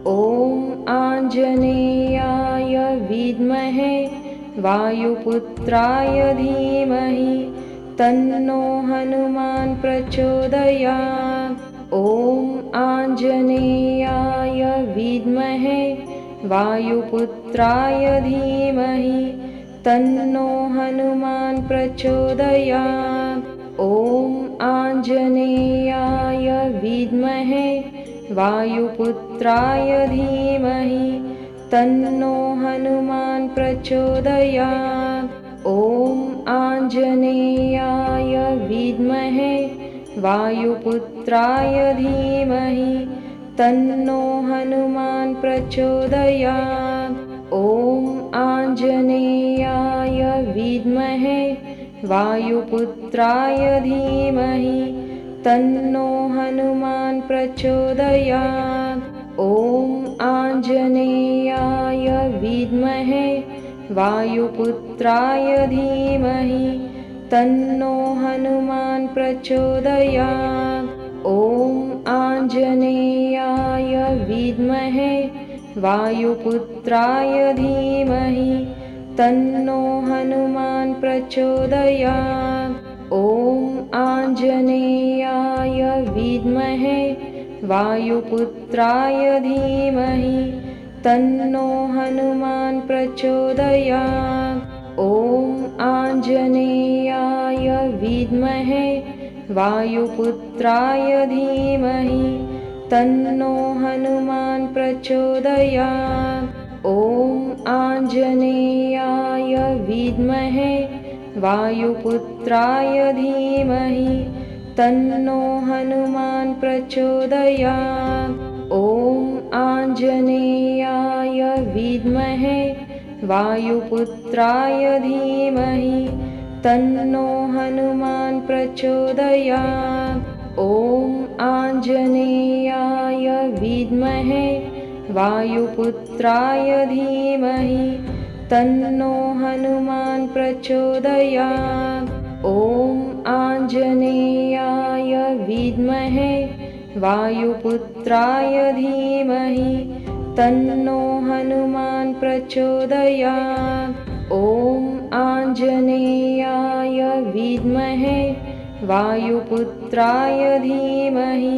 ॐ आञ्जनेयाय विद्महे वायुपुत्राय धीमहि तन्नो हनुमान् प्रचोदयात्। ॐ आञ्जनेयाय विद्महे वायुपुत्राय धीमहि तन्नो हनुमान् प्रचोदयात्। ॐ आञ्जनेयाय विद्महे वायुपुत्राय धीमहि तन्नो हनुमान् प्रचोदयात्। ॐ आञ्जनेयाय विद्महे वायुपुत्राय धीमहि तन्नो हनुमान् प्रचोदयात्। ॐ आञ्जनेयाय विद्महे वायुपुत्राय धीमहि तन्नो हनुमान् प्रचोदयात्। ॐ आञ्जनेयाय विद्महे वायुपुत्राय धीमहि तन्नो हनुमान् प्रचोदयात्। ॐ आञ्जनेयाय विद्महे वायुपुत्राय धीमहि तन्नो हनुमान् प्रचोदयात्। ॐ आञ्जनेयाय विद्महे वायुपुत्राय धीमहि तन्नो हनुमान् प्रचोदयात्। ॐ आञ्जनेयाय विद्महे वायुपुत्राय धीमहि तन्नो हनुमान् प्रचोदयात्। ॐ आञ्जनेयाय विद्महे वायुपुत्राय धीमहि तन्नो हनुमान् प्रचोदयात्। ॐ आञ्जनेयाय विद्महे वायुपुत्राय धीमहि तन्नो हनुमान् प्रचोदयात्। ॐ आञ्जनेयाय विद्महे वायुपुत्राय धीमहि तन्नो हनुमान् प्रचोदयात्। ॐ आञ्जनेयाय विद्महे वायुपुत्राय धीमहि तन्नो हनुमान् प्रचोदयात्। ॐ आञ्जनेयाय विद्महे वायुपुत्राय धीमहि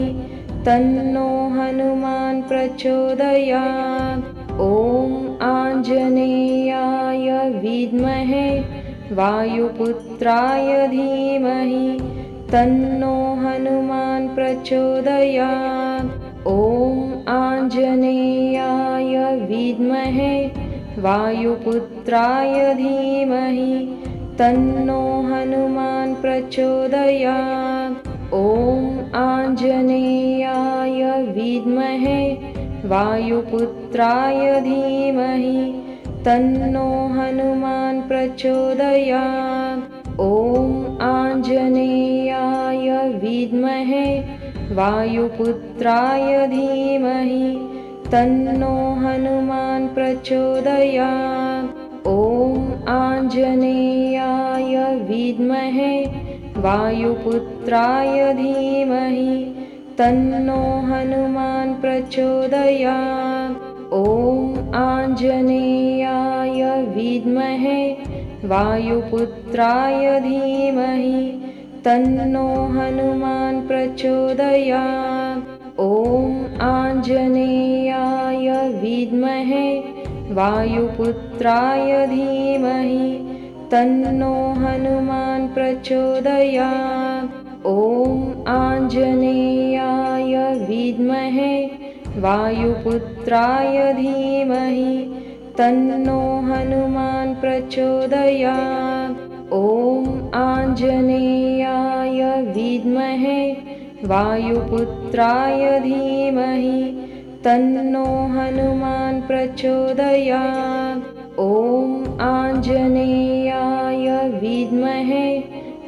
तन्नो हनुमान् प्रचोदयात्। ॐ आञ्जनेयाय विद्महे वायुपुत्राय धीमहि तन्नो हनुमान् प्रचोदयात्। ॐ आञ्जनेयाय विद्महे वायुपुत्राय धीमहि तन्नो हनुमान् प्रचोदयात्। ॐ आञ्जनेयाय विद्महे वायुपुत्राय धीमहि तन्नो हनुमान् प्रचोदयात्। ॐ आञ्जनेयाय विद्महे वायुपुत्राय धीमहि तन्नो हनुमान् प्रचोदयात्। ॐ आञ्जनेयाय विद्महे वायुपुत्राय धीमहि तन्नो हनुमान् प्रचोदयात्। ॐ आञ्जनेयाय विद्महे वायुपुत्राय धीमहि तन्नो हनुमान् प्रचोदयात्। ॐ आञ्जनेयाय विद्महे वायुपुत्राय धीमहि तन्नो हनुमान् प्रचोदयात्। ॐ आञ्जनेयाय विद्महे वायुपुत्राय धीमहि तन्नो हनुमान् प्रचोदयात्। ॐ आञ्जनेयाय विद्महे वायुपुत्राय धीमहि तन्नो हनुमान् प्रचोदयात्। ॐ आञ्जनेयाय विद्महे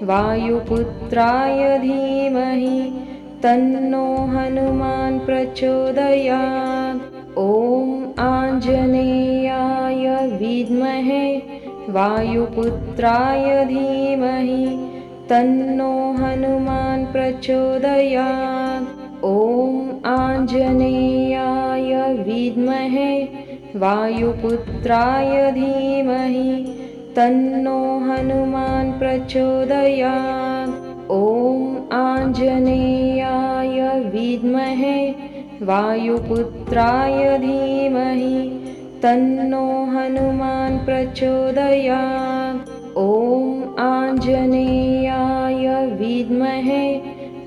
वायुपुत्राय धीमहि तन्नो हनुमान् प्रचोदयात्। ॐ आञ्जनेयाय विद्महे वायुपुत्राय धीमहि तन्नो हनुमान् प्रचोदयात्। ॐ आञ्जनेयाय विद्महे वायुपुत्राय धीमहि तन्नो हनुमान् प्रचोदयात्। ॐ आञ्जनेयाय विद्महे वायुपुत्राय धीमहि तन्नो हनुमान् प्रचोदयात्। ॐ आञ्जनेयाय विद्महे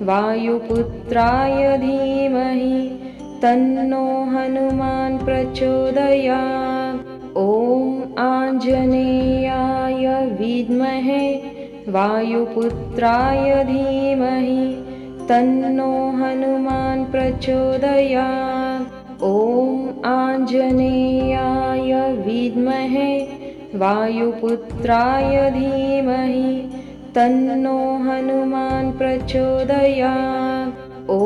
वायुपुत्राय धीमहि तन्नो हनुमान् प्रचोदयात्। ॐ आञ्जनेयाय विद्महे वायुपुत्राय धीमहि तन्नो हनुमान् प्रचोदयात्। ॐ आञ्जनेयाय विद्महे वायुपुत्राय धीमहि तन्नो हनुमान् प्रचोदयात्। ॐ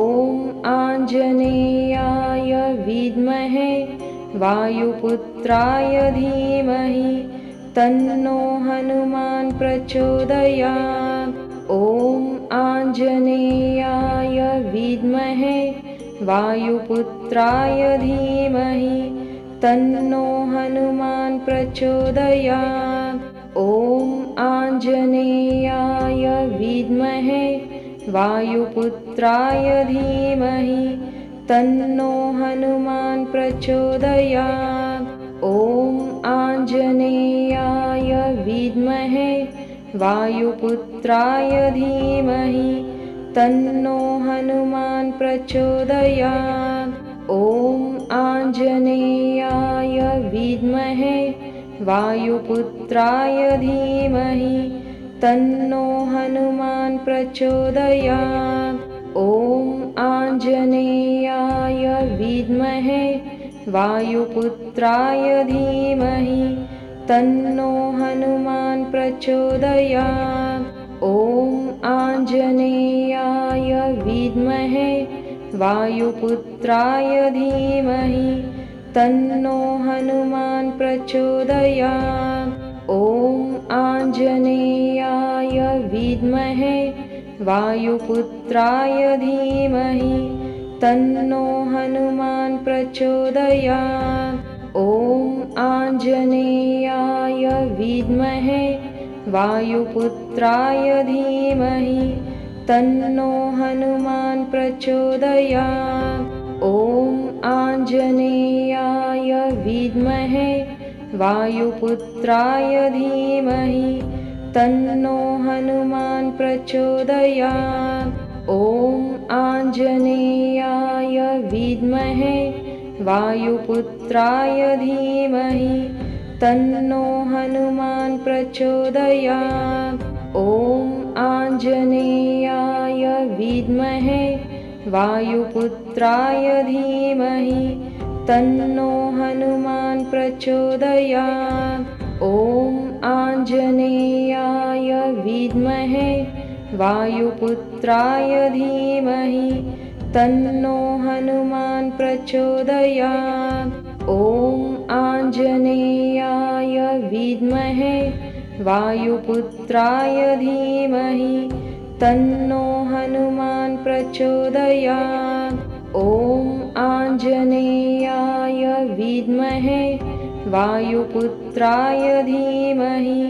आञ्जनेयाय विद्महे वायुपुत्राय धीमहि तन्नो हनुमान् प्रचोदयात्। ॐ आञ्जनेयाय विद्महे वायुपुत्राय धीमहि तन्नो हनुमान् प्रचोदयात्। ॐ आञ्जनेयाय विद्महे वायुपुत्राय धीमहि तन्नो हनुमान् प्रचोदयात्। ॐ आञ्जनेयाय विद्महे वायुपुत्राय धीमहि तन्नो हनुमान् प्रचोदयात्। ॐ आञ्जनेयाय विद्महे वायुपुत्राय धीमहि तन्नो हनुमान् प्रचोदयात्। ॐ आञ्जनेयाय विद्महे वायुपुत्राय धीमहि तन्नो हनुमान् प्रचोदयात्। ॐ आञ्जनेयाय विद्महे वायुपुत्राय धीमहि तन्नो हनुमान् प्रचोदयात्। ॐ आञ्जनेयाय विद्महे वायुपुत्राय धीमहि तन्नो हनुमान् प्रचोदयात्। ॐ आञ्जनेयाय विद्महे वायुपुत्राय धीमहि तन्नो हनुमान् प्रचोदयात्। ॐ आञ्जनेयाय विद्महे वायुपुत्राय धीमहि तन्नो हनुमान् प्रचोदयात्। ॐ आञ्जनेयाय विद्महे वायुपुत्राय धीमहि तन्नो हनुमान् प्रचोदयात्। ॐ आञ्जनेयाय विद्महे वायुपुत्राय धीमहि तन्नो हनुमान् प्रचोदयात्। ॐ आञ्जनेयाय विद्महे वायुपुत्राय धीमहि तन्नो हनुमान् प्रचोदयात्। ॐ आञ्जनेयाय विद्महे वायुपुत्राय धीमहि तन्नो हनुमान् प्रचोदयात्। ॐ आञ्जनेयाय विद्महे वायुपुत्राय धीमहि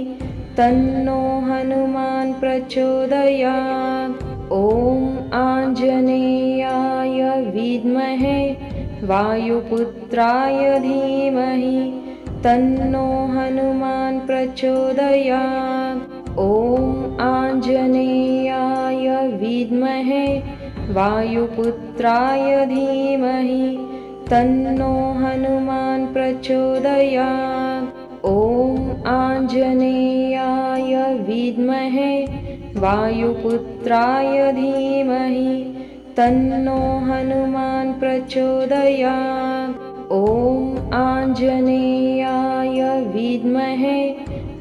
तन्नो हनुमान् प्रचोदयात्। ॐ आञ्जनेयाय विद्महे वायुपुत्राय धीमहि तन्नो हनुमान् प्रचोदयात्। ॐ आञ्जनेयाय विद्महे वायुपुत्राय धीमहि तन्नो हनुमान् प्रचोदयात्। ॐ आञ्जनेयाय विद्महे वायुपुत्राय धीमहि तन्नो हनुमान् प्रचोदयात्। ॐ आञ्जनेयाय विद्महे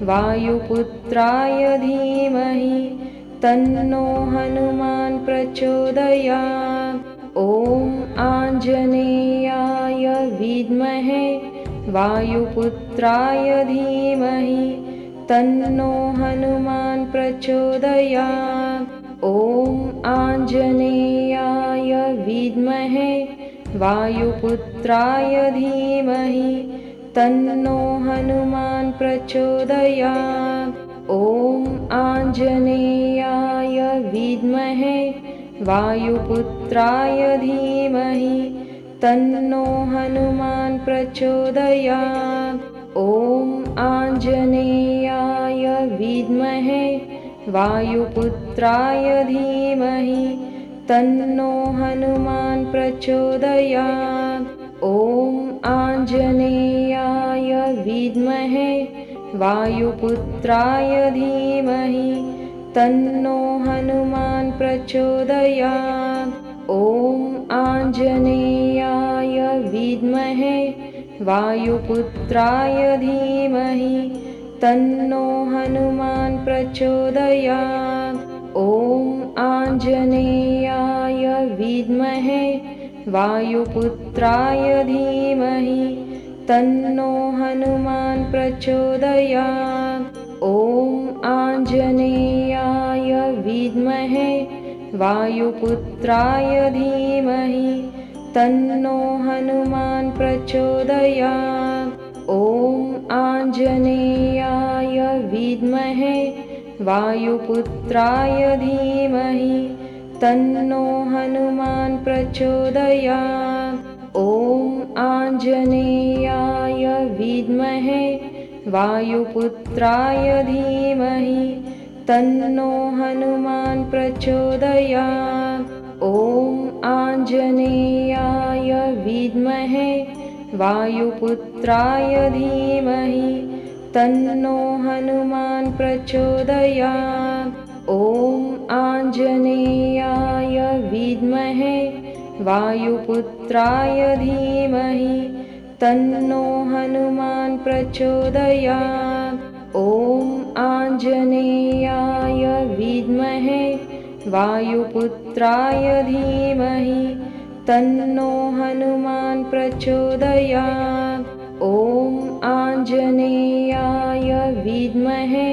वायुपुत्राय धीमहि तन्नो हनुमान् प्रचोदयात्। ॐ आञ्जनेयाय विद्महे वायुपुत्राय धीमहि तन्नो हनुमान् प्रचोदयात्। ॐ आञ्जनेयाय विद्महे वायुपुत्राय धीमहि तन्नो हनुमान् प्रचोदयात्। ॐ आञ्जनेयाय विद्महे वायुपुत्राय धीमहि तन्नो हनुमान् प्रचोदयात्। ॐ आञ्जनेयाय विद्महे वायुपुत्राय धीमहि तन्नो हनुमान् प्रचोदयात्। ॐ आञ्जनेयाय विद्महे वायुपुत्राय धीमहि तन्नो हनुमान् प्रचोदयात्। ॐ आञ्जनेयाय विद्महे वायुपुत्राय धीमहि तन्नो हनुमान् प्रचोदयात्। ॐ आञ्जनेयाय विद्महे वायुपुत्राय धीमहि तन्नो हनुमान् प्रचोदयात्। ॐ आञ्जनेयाय विद्महे वायुपुत्राय धीमहि तन्नो हनुमान् प्रचोदयात्। ॐ आञ्जनेयाय विद्महे वायुपुत्राय धीमहि तन्नो हनुमान् प्रचोदयात्। ॐ आञ्जनेयाय विद्महे वायुपुत्राय धीमहि तन्नो हनुमान् प्रचोदयात्। ॐ आञ्जनेयाय विद्महे वायुपुत्राय धीमहि तन्नो हनुमान् प्रचोदयात्। ॐ आञ्जनेयाय विद्महे वायुपुत्राय धीमहि तन्नो हनुमान् प्रचोदयात्। ॐ आञ्जनेयाय विद्महे वायुपुत्राय धीमहि तन्नो हनुमान् प्रचोदयात्। ॐ आञ्जनेयाय विद्महे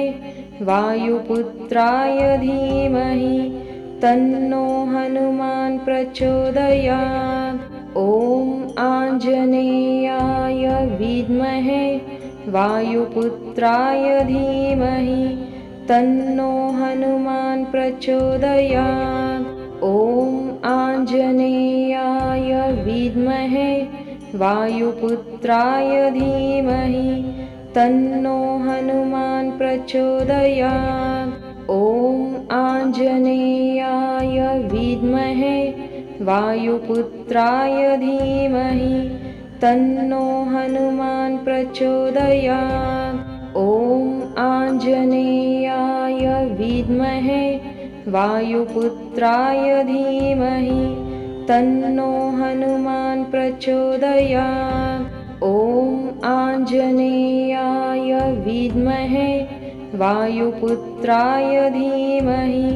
वायुपुत्राय धीमहि तन्नो हनुमान् प्रचोदयात्। ॐ आञ्जनेयाय विद्महे वायुपुत्राय धीमहि तन्नो हनुमान् प्रचोदयात्। ॐ आञ्जनेयाय विद्महे वायुपुत्राय धीमहि तन्नो हनुमान् प्रचोदयात्। ॐ आञ्जनेयाय विद्महे वायुपुत्राय धीमहि तन्नो हनुमान् प्रचोदयात्। ॐ आञ्जनेयाय विद्महे वायुपुत्राय धीमहि तन्नो हनुमान् प्रचोदयात्। ॐ आञ्जनेयाय विद्महे वायुपुत्राय धीमहि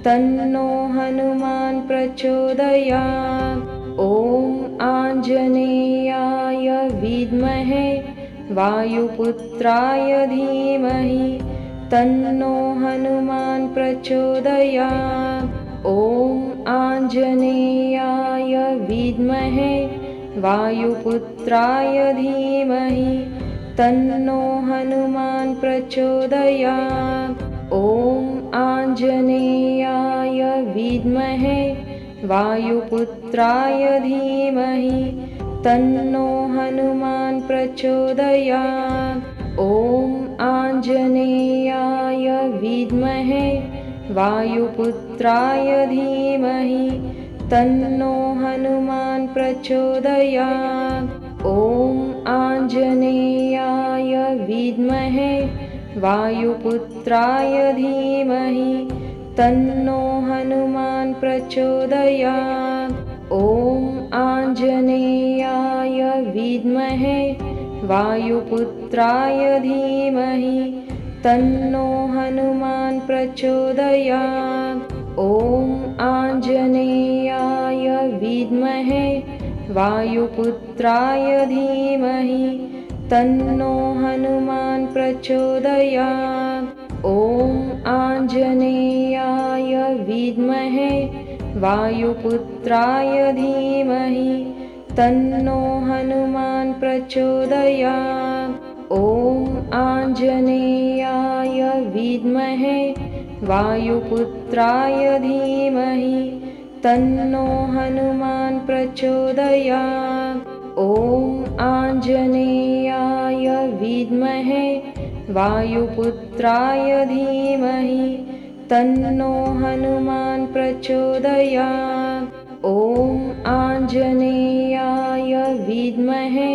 तन्नो हनुमान् प्रचोदयात्। ॐ आञ्जनेयाय विद्महे वायुपुत्राय धीमहि तन्नो हनुमान् प्रचोदयात्। ॐ आञ्जनेयाय विद्महे वायुपुत्राय धीमहि तन्नो हनुमान् प्रचोदयात्। ॐ आञ्जनेयाय विद्महे वायुपुत्राय धीमहि तन्नो हनुमान् प्रचोदयात्। ॐ आञ्जनेयाय विद्महे वायुपुत्राय धीमहि तन्नो हनुमान् प्रचोदयात्। ॐ आञ्जनेयाय विद्महे वायुपुत्राय धीमहि तन्नो हनुमान् प्रचोदयात्। ॐ आञ्जनेयाय विद्महे वायुपुत्राय धीमहि तन्नो हनुमान् प्रचोदयात्। ॐ आञ्जनेयाय विद्महे वायुपुत्राय धीमहि तन्नो हनुमान् प्रचोदयात्। ॐ आञ्जनेयाय विद्महे वायुपुत्राय धीमहि तन्नो हनुमान् प्रचोदयात्। ॐ आञ्जनेयाय विद्महे वायुपुत्राय धीमहि तन्नो हनुमान् प्रचोदयात्। ॐ आञ्जनेयाय विद्महे वायुपुत्राय धीमहि तन्नो हनुमान् प्रचोदयात्। ॐ आञ्जनेयाय विद्महे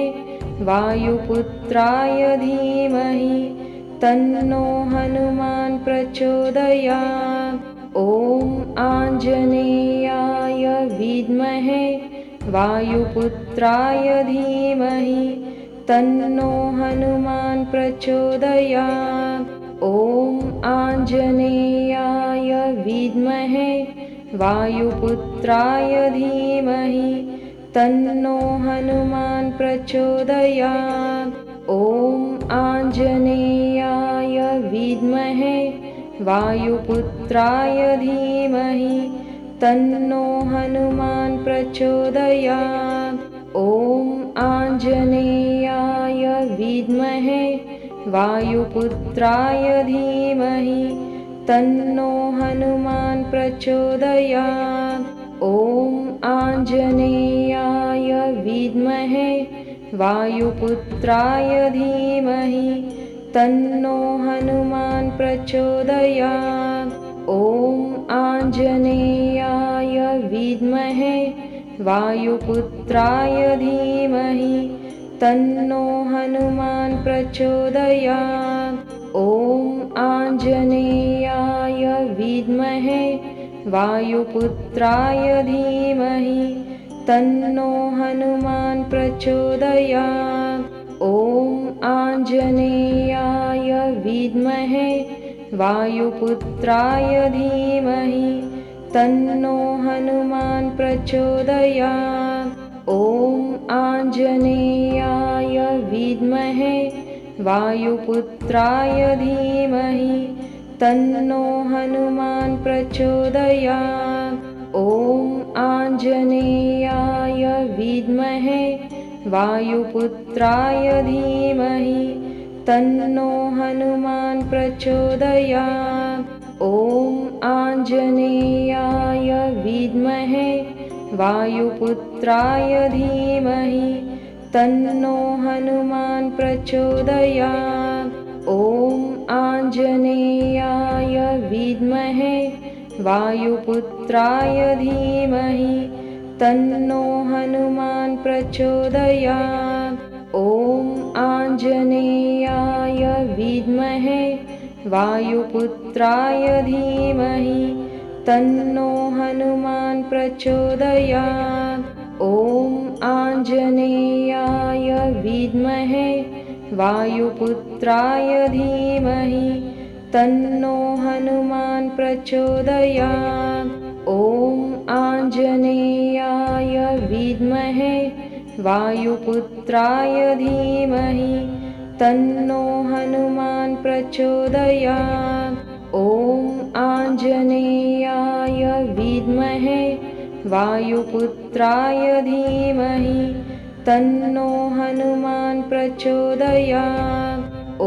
वायुपुत्राय धीमहि तन्नो हनुमान् प्रचोदयात्। ॐ आञ्जनेयाय विद्महे वायुपुत्राय धीमहि तन्नो हनुमान् प्रचोदयात्। ॐ आञ्जनेयाय विद्महे वायुपुत्राय धीमहि तन्नो हनुमान् प्रचोदयात्। ॐ आञ्जनेयाय विद्महे वायुपुत्राय धीमहि तन्नो हनुमान् प्रचोदयात्। ॐ आञ्जनेयाय विद्महे वायुपुत्राय धीमहि तन्नो हनुमान् प्रचोदयात्। ॐ आञ्जनेयाय विद्महे वायुपुत्राय धीमहि तन्नो हनुमान् प्रचोदयात्। ॐ आञ्जनेयाय विद्महे वायुपुत्राय धीमहि तन्नो हनुमान् प्रचोदयात्। ॐ आञ्जनेयाय विद्महे वायुपुत्राय धीमहि तन्नो हनुमान् प्रचोदयात्। ॐ आञ्जनेयाय विद्महे वायुपुत्राय धीमहि तन्नो हनुमान् प्रचोदयात्। ॐ आञ्जनेयाय विद्महे वायुपुत्राय धीमहि तन्नो हनुमान् प्रचोदयात्। ॐ आञ्जनेयाय विद्महे वायुपुत्राय धीमहि तन्नो हनुमान् प्रचोदयात्। ॐ आञ्जनेयाय विद्महे वायुपुत्राय धीमहि तन्नो हनुमान् प्रचोदयात्। ॐ आञ्जनेयाय विद्महे वायुपुत्राय धीमहि तन्नो हनुमान् प्रचोदयात्। ॐ आञ्जनेयाय विद्महे वायुपुत्राय धीमहि तन्नो हनुमान् प्रचोदयात्। ॐ आञ्जनेयाय विद्महे वायुपुत्राय धीमहि तन्नो हनुमान् प्रचोदयात्। ॐ आञ्जनेयाय विद्महे वायुपुत्राय धीमहि तन्नो हनुमान् प्रचोदयात्। ॐ आञ्जनेयाय विद्महे वायुपुत्राय धीमहि तन्नो हनुमान् प्रचोदयात्। ॐ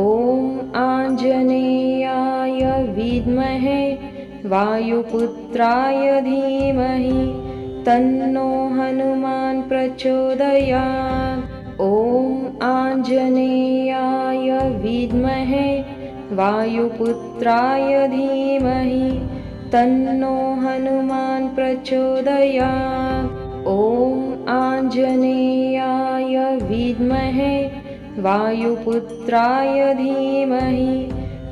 आञ्जनेयाय विद्महे वायुपुत्राय धीमहि तन्नो हनुमान् प्रचोदयात्। ॐ आञ्जनेयाय विद्महे वायुपुत्राय धीमहि तन्नो हनुमान् प्रचोदयात्। ॐ आञ्जनेयाय विद्महे वायुपुत्राय धीमहि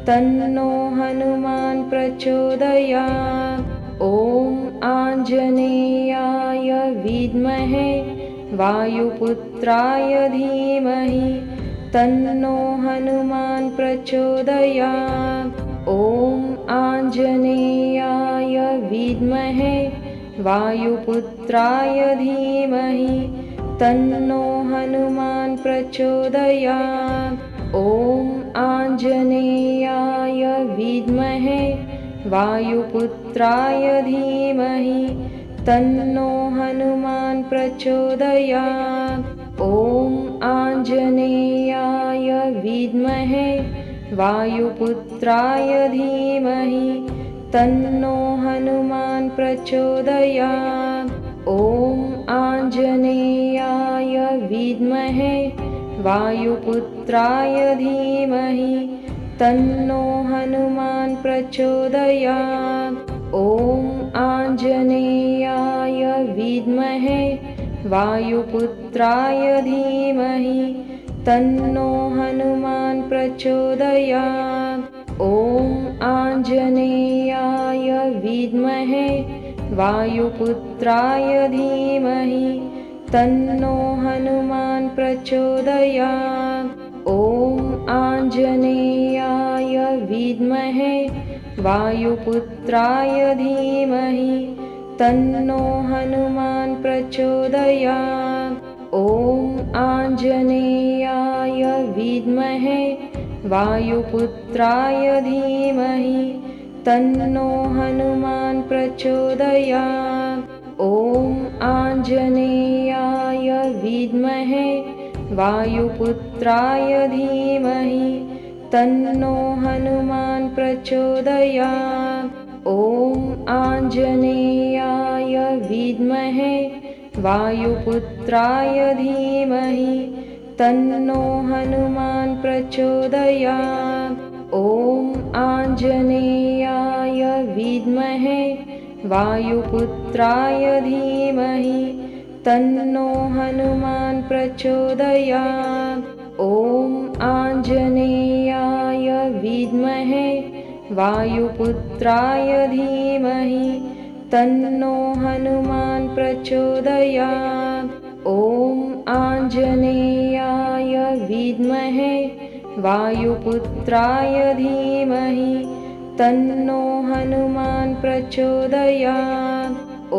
तन्नो हनुमान् प्रचोदयात्। ॐ आञ्जनेयाय विद्महे वायुपुत्राय धीमहि तन्नो हनुमान् प्रचोदयात्। ॐ आञ्जनेयाय विद्महे वायुपुत्राय धीमहि तन्नो हनुमान् प्रचोदयात्। ॐ आञ्जनेयाय विद्महे वायुपुत्राय धीमहि तन्नो हनुमान् प्रचोदयात्। ॐ आञ्जनेयाय विद्महे वायुपुत्राय धीमहि तन्नो हनुमान् प्रचोदयात्। ॐ आञ्जनेयाय विद्महे वायुपुत्राय धीमहि तन्नो हनुमान् प्रचोदयात्। ॐ आञ्जनेयाय विद्महे वायुपुत्राय धीमहि तन्नो हनुमान् प्रचोदयात्। ॐ आञ्जनेयाय विद्महे वायुपुत्राय धीमहि तन्नो हनुमान् प्रचोदयात्। ॐ आञ्जनेयाय विद्महे वायुपुत्राय धीमहि तन्नो हनुमान् प्रचोदयात्। ॐ आञ्जनेयाय विद्महे वायुपुत्राय धीमहि तन्नो हनुमान् प्रचोदयात्। ॐ आञ्जनेयाय विद्महे वायुपुत्राय धीमहि तन्नो हनुमान् प्रचोदयात्। ॐ आञ्जनेयाय विद्महे वायुपुत्राय धीमहि तन्नो हनुमान् प्रचोदयात्। ॐ आञ्जनेयाय विद्महे वायुपुत्राय धीमहि तन्नो हनुमान् प्रचोदयात्। ॐ आञ्जनेयाय विद्महे वायुपुत्राय धीमहि तन्नो हनुमान् प्रचोदयात्। ॐ आञ्जनेयाय विद्महे वायुपुत्राय धीमहि तन्नो हनुमान् प्रचोदयात्। ॐ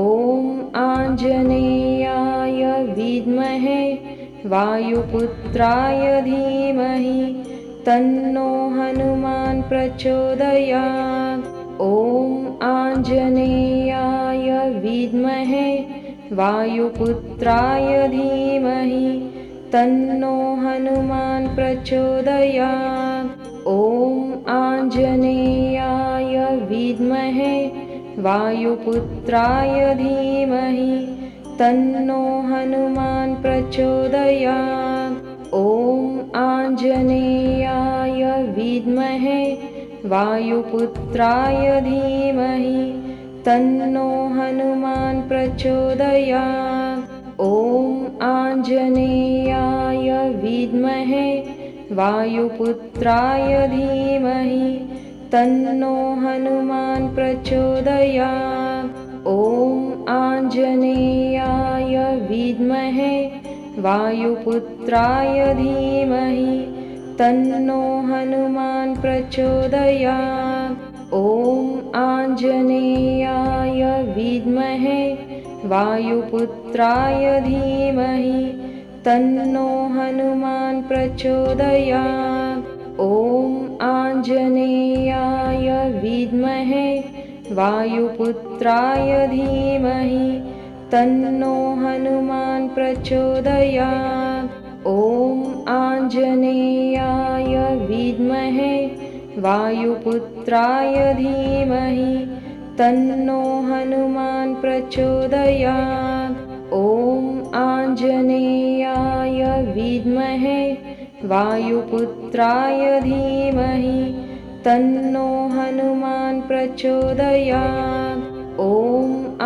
आञ्जनेयाय विद्महे वायुपुत्राय धीमहि तन्नो हनुमान् प्रचोदयात्। ॐ आञ्जनेयाय विद्महे वायुपुत्राय धीमहि तन्नो हनुमान् प्रचोदयात्। ॐ आञ्जनेयाय विद्महे वायुपुत्राय धीमहि तन्नो हनुमान् प्रचोदयात्। ॐ आञ्जनेयाय विद्महे वायुपुत्राय धीमहि तन्नो हनुमान् प्रचोदयात्। ॐ आञ्जनेयाय विद्महे वायुपुत्राय धीमहि तन्नो हनुमान् प्रचोदयात्। ॐ आञ्जनेयाय विद्महे वायुपुत्राय धीमहि तन्नो हनुमान् प्रचोदयात्। ॐ आञ्जनेयाय विद्महे वायुपुत्राय धीमहि तन्नो हनुमान् प्रचोदयात्। ॐ आञ्जनेयाय विद्महे वायुपुत्राय धीमहि तन्नो हनुमान् प्रचोदयात्। ॐ आञ्जनेयाय विद्महे वायुपुत्राय धीमहि तन्नो हनुमान् प्रचोदयात्। ॐ आञ्जनेयाय विद्महे वायुपुत्राय धीमहि तन्नो हनुमान् प्रचोदयात्। ॐ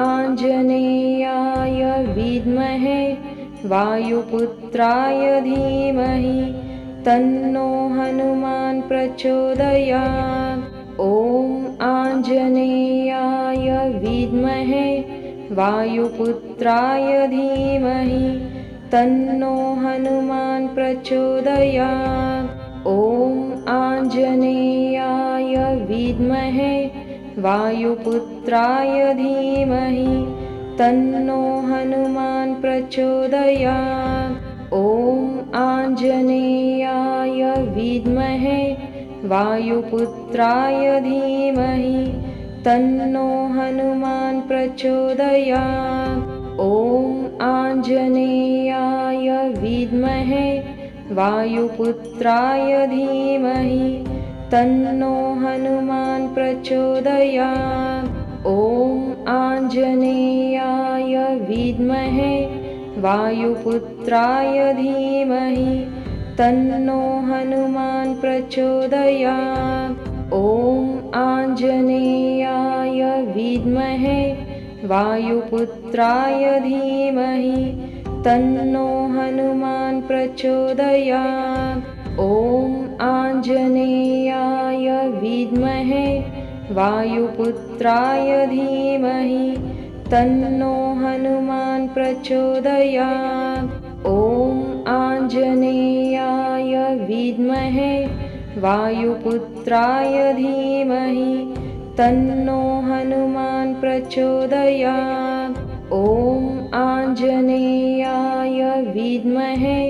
आञ्जनेयाय विद्महे वायुपुत्राय धीमहि तन्नो हनुमान् प्रचोदयात्। ॐ आञ्जनेयाय विद्महे वायुपुत्राय धीमहि तन्नो हनुमान् प्रचोदयात्। ॐ आञ्जनेयाय विद्महे वायुपुत्राय धीमहि तन्नो हनुमान् प्रचोदयात्। ॐ आञ्जनेयाय विद्महे वायुपुत्राय धीमहि तन्नो हनुमान् प्रचोदयात्। ॐ आञ्जनेयाय विद्महे वायुपुत्राय धीमहि तन्नो हनुमान् प्रचोदयात्। ॐ आञ्जनेयाय विद्महे वायुपुत्राय धीमहि तन्नो हनुमान् प्रचोदयात्। ॐ आञ्जनेयाय विद्महे वायुपुत्राय धीमहि तन्नो हनुमान् प्रचोदयात्। ॐ आञ्जनेयाय विद्महे वायुपुत्राय धीमहि तन्नो हनुमान् प्रचोदयात्। ॐ आञ्जनेयाय विद्महे वायुपुत्राय धीमहि तन्नो हनुमान् प्रचोदयात्। ॐ आञ्जनेयाय विद्महे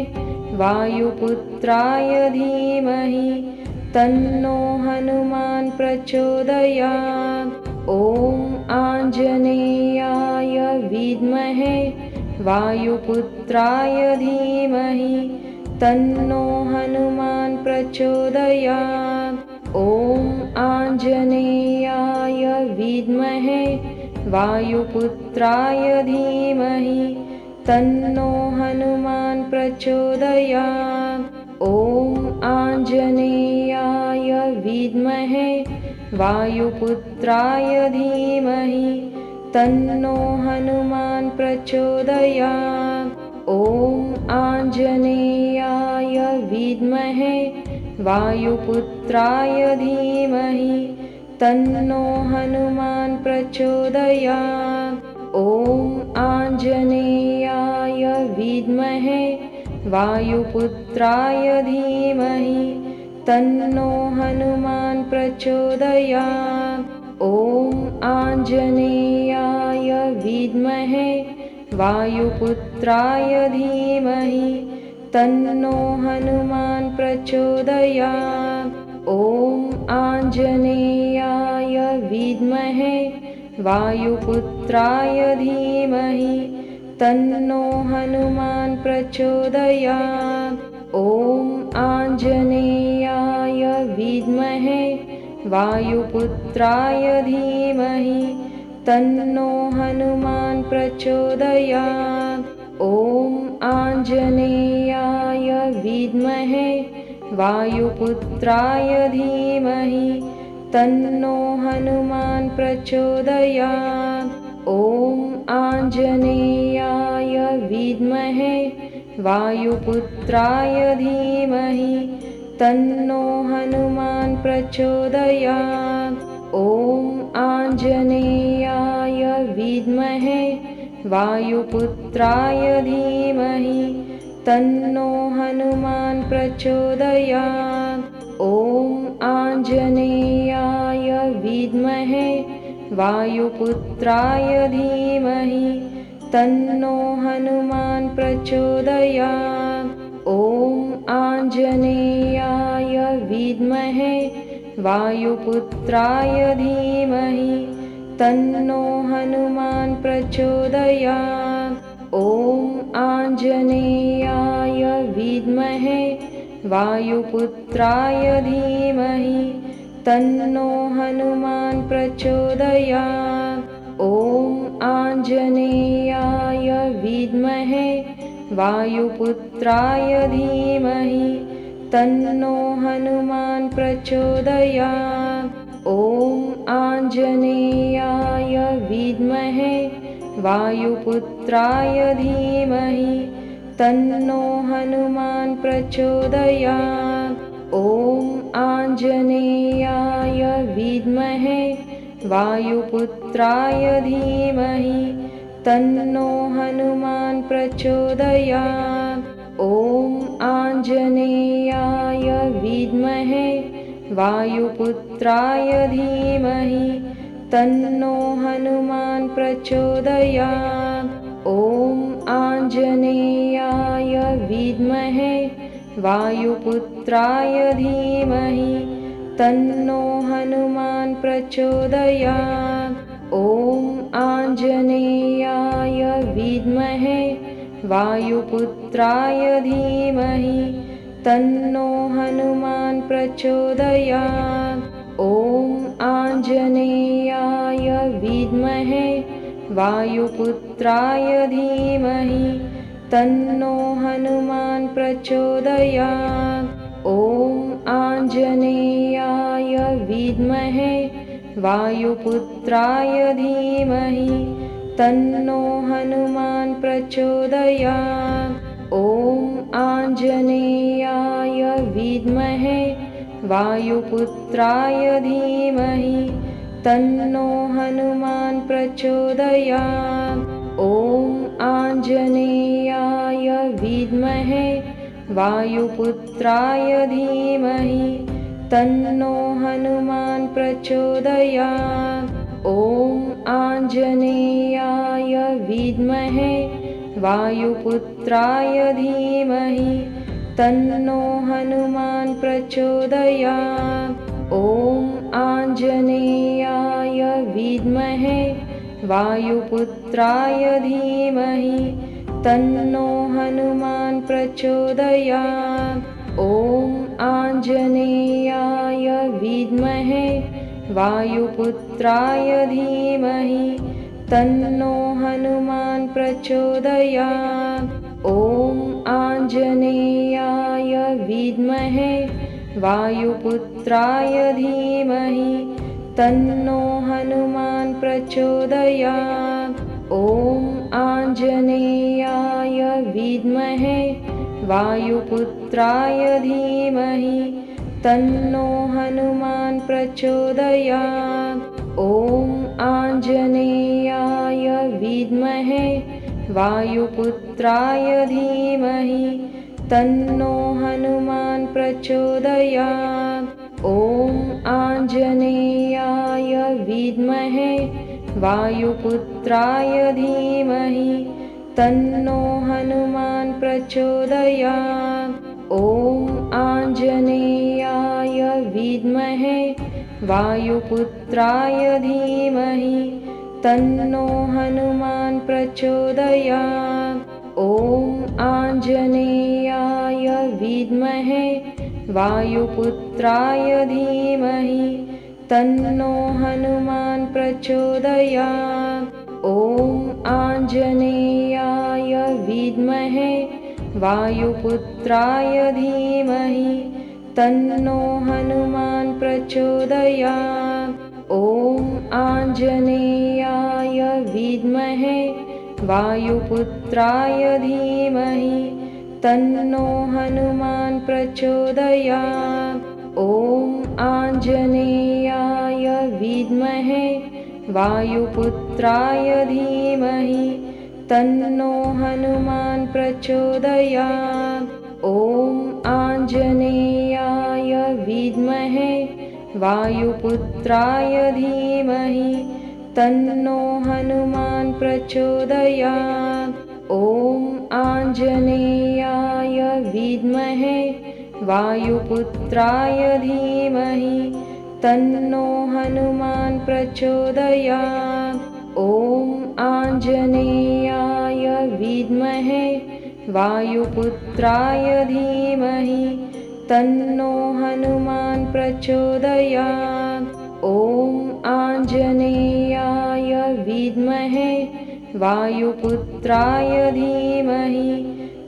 वायुपुत्राय धीमहि तन्नो हनुमान् प्रचोदयात्। ॐ आञ्जनेयाय विद्महे वायुपुत्राय धीमहि तन्नो हनुमान् प्रचोदयात्। ॐ आञ्जनेयाय विद्महे वायुपुत्राय धीमहि तन्नो हनुमान् प्रचोदयात्। ॐ आञ्जनेयाय विद्महे वायुपुत्राय धीमहि तन्नो हनुमान् प्रचोदयात्। ॐ आञ्जनेयाय विद्महे वायुपुत्राय धीमहि तन्नो हनुमान् प्रचोदयात्। ॐ आञ्जनेयाय विद्महे वायुपुत्राय धीमहि तन्नो हनुमान् प्रचोदयात्। ॐ आञ्जनेयाय विद्महे वायुपुत्राय धीमहि तन्नो हनुमान् प्रचोदयात्। ॐ आञ्जनेयाय विद्महे वायुपुत्राय धीमहि तन्नो हनुमान् प्रचोदयात्। ॐ आञ्जनेयाय विद्महे वायुपुत्राय धीमहि तन्नो हनुमान् प्रचोदयात्। ॐ आञ्जनेयाय विद्महे वायुपुत्राय धीमहि तन्नो हनुमान् प्रचोदयात्। ॐ आञ्जनेयाय विद्महे वायुपुत्राय धीमहि तन्नो हनुमान् प्रचोदयात्। ॐ आञ्जनेयाय विद्महे वायुपुत्राय धीमहि तन्नो हनुमान् प्रचोदयात्। ॐ आञ्जनेयाय विद्महे वायुपुत्राय धीमहि तन्नो हनुमान् प्रचोदयात्। ॐ आञ्जनेयाय विद्महे वायुपुत्राय धीमहि तन्नो हनुमान् प्रचोदयात्। ॐ आञ्जनेयाय विद्महे वायुपुत्राय धीमहि तन्नो हनुमान् प्रचोदयात्। ॐ आञ्जनेयाय विद्महे वायुपुत्राय धीमहि तन्नो हनुमान् प्रचोदयात्। ॐ आञ्जनेयाय विद्महे वायुपुत्राय धीमहि तन्नो हनुमान् प्रचोदयात्। ॐ आञ्जनेयाय विद्महे वायुपुत्राय धीमहि तन्नो हनुमान् प्रचोदयात्। ॐ आञ्जनेयाय विद्महे वायुपुत्राय धीमहि तन्नो हनुमान् प्रचोदयात्। ॐ आञ्जनेयाय विद्महे वायुपुत्राय धीमहि तन्नो हनुमान् प्रचोदयात्। ॐ आञ्जनेयाय विद्महे वायुपुत्राय धीमहि तन्नो हनुमान् प्रचोदयात्। ॐ आञ्जनेयाय विद्महे वायुपुत्राय धीमहि तन्नो हनुमान् प्रचोदयात्। ॐ आञ्जनेयाय विद्महे वायुपुत्राय धीमहि तन्नो हनुमान् प्रचोदयात्। ॐ आञ्जनेयाय विद्महे वायुपुत्राय धीमहि तन्नो हनुमान् प्रचोदयात्। ॐ आञ्जनेयाय विद्महे वायुपुत्राय धीमहि तन्नो हनुमान् प्रचोदयात्। ॐ आञ्जनेयाय विद्महे वायुपुत्राय धीमहि तन्नो हनुमान् प्रचोदयात्। ॐ आञ्जनेयाय विद्महे वायुपुत्राय धीमहि तन्नो हनुमान् प्रचोदयात्। ॐ आञ्जनेयाय विद्महे वायुपुत्राय धीमहि तन्नो हनुमान् प्रचोदयात्। ॐ आञ्जनेयाय विद्महे वायुपुत्राय धीमहि तन्नो हनुमान् प्रचोदयात्। ॐ आञ्जनेयाय विद्महे वायुपुत्राय धीमहि तन्नो हनुमान् प्रचोदयात्। ॐ आञ्जनेयाय विद्महे वायुपुत्राय धीमहि तन्नो हनुमान् प्रचोदयात्। ॐ आञ्जनेयाय विद्महे वायुपुत्राय धीमहि तन्नो हनुमान् प्रचोदयात्। ॐ आञ्जनेयाय विद्महे वायुपुत्राय धीमहि तन्नो हनुमान् प्रचोदयात्। ॐ आञ्जनेयाय विद्महे वायुपुत्राय धीमहि तन्नो हनुमान् प्रचोदयात्। ॐ आञ्जनेयाय विद्महे वायुपुत्राय धीमहि तन्नो हनुमान् प्रचोदयात्। ॐ आञ्जनेयाय विद्महे वायुपुत्राय धीमहि तन्नो हनुमान् प्रचोदयात्। ॐ आञ्जनेयाय विद्महे वायुपुत्राय धीमहि तन्नो हनुमान् प्रचोदयात्। ॐ आञ्जनेयाय विद्महे वायुपुत्राय धीमहि तन्नो हनुमान् प्रचोदयात्। ॐ आञ्जनेयाय विद्महे वायुपुत्राय धीमहि तन्नो हनुमान् प्रचोदयात्। ॐ आञ्जनेयाय विद्महे वायुपुत्राय धीमहि तन्नो हनुमान् प्रचोदयात्। ॐ आञ्जनेयाय विद्महे वायुपुत्राय धीमहि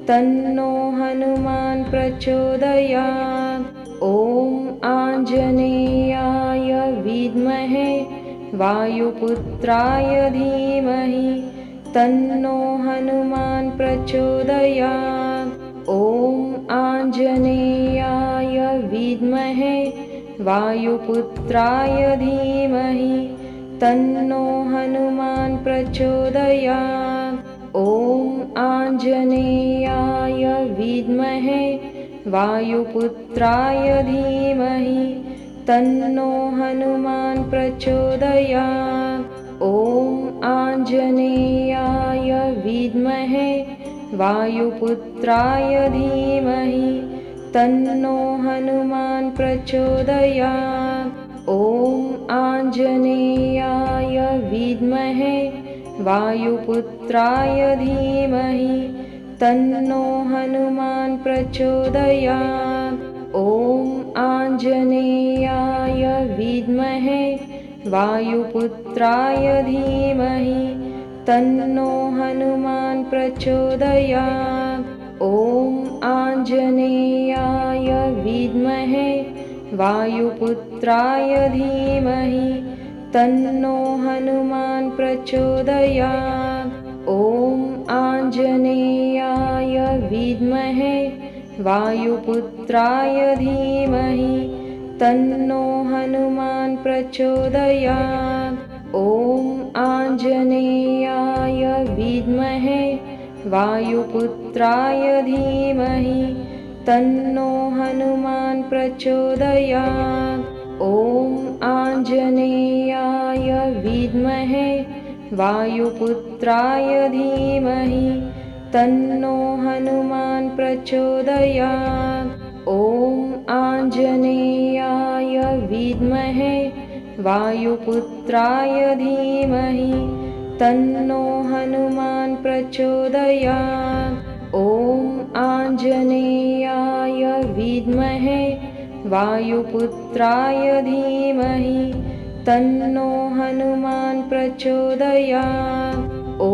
तन्नो हनुमान् प्रचोदयात्। ॐ आञ्जनेयाय विद्महे वायुपुत्राय धीमहि तन्नो हनुमान् प्रचोदयात्। ॐ आञ्जनेयाय विद्महे वायुपुत्राय धीमहि तन्नो हनुमान् प्रचोदयात्। ॐ आञ्जनेयाय विद्महे वायुपुत्राय धीमहि तन्नो हनुमान् प्रचोदयात्। ॐ आञ्जनेयाय विद्महे वायुपुत्राय धीमहि तन्नो हनुमान् प्रचोदयात्। ॐ आञ्जनेयाय विद्महे वायुपुत्राय धीमहि तन्नो हनुमान् प्रचोदयात्। ॐ आञ्जनेयाय विद्महे वायुपुत्राय धीमहि तन्नो हनुमान् प्रचोदयात्। ॐ आञ्जनेयाय विद्महे वायुपुत्राय धीमहि तन्नो हनुमान् प्रचोदयात्। ॐ आञ्जनेयाय विद्महे वायुपुत्राय धीमहि तन्नो हनुमान् प्रचोदयात्। ॐ आञ्जनेयाय विद्महे वायुपुत्राय धीमहि तन्नो हनुमान् प्रचोदयात्। ॐ आञ्जनेयाय विद्महे वायुपुत्राय धीमहि तन्नो हनुमान् प्रचोदयात्। ॐ आञ्जनेयाय विद्महे वायुपुत्राय धीमहि तन्नो हनुमान् प्रचोदयात्। ॐ आञ्जनेयाय विद्महे वायुपुत्राय धीमहि तन्नो हनुमान् प्रचोदयात्। ॐ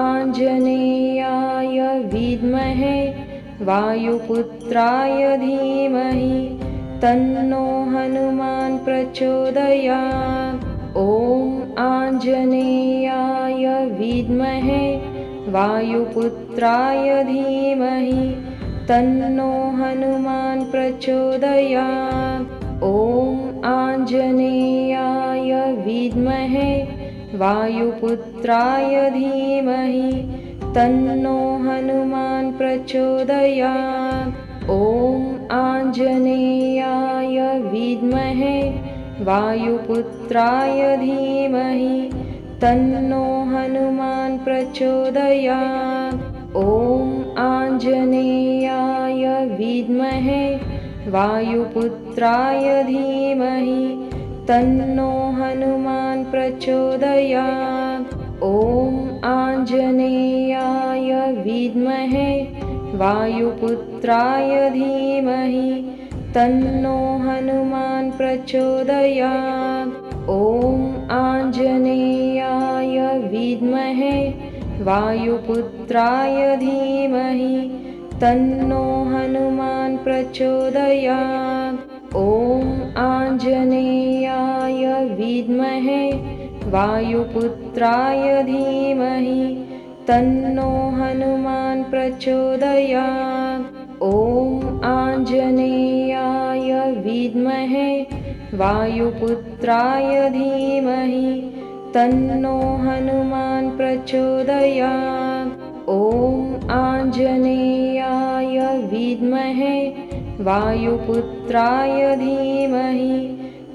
आञ्जनेयाय विद्महे वायुपुत्राय धीमहि तन्नो हनुमान् प्रचोदयात्। ॐ आञ्जनेयाय विद्महे वायुपुत्राय धीमहि तन्नो हनुमान् प्रचोदयात्। ॐ आञ्जनेयाय विद्महे वायुपुत्राय धीमहि तन्नो हनुमान् प्रचोदयात्। ॐ आञ्जनेयाय विद्महे वायुपुत्राय धीमहि तन्नो हनुमान् प्रचोदयात्। ॐ आञ्जनेयाय विद्महे वायुपुत्राय धीमहि तन्नो हनुमान् प्रचोदयात्। ॐ आञ्जनेयाय विद्महे वायुपुत्राय धीमहि तन्नो हनुमान् प्रचोदयात्। ॐ आञ्जनेयाय विद्महे वायुपुत्राय धीमहि तन्नो हनुमान् प्रचोदयात्। ॐ आञ्जनेयाय विद्महे वायुपुत्राय धीमहि तन्नो हनुमान् प्रचोदयात्। ॐ आञ्जनेयाय विद्महे वायुपुत्राय धीमहि तन्नो हनुमान् प्रचोदयात्। ॐ आञ्जनेयाय विद्महे वायुपुत्राय धीमहि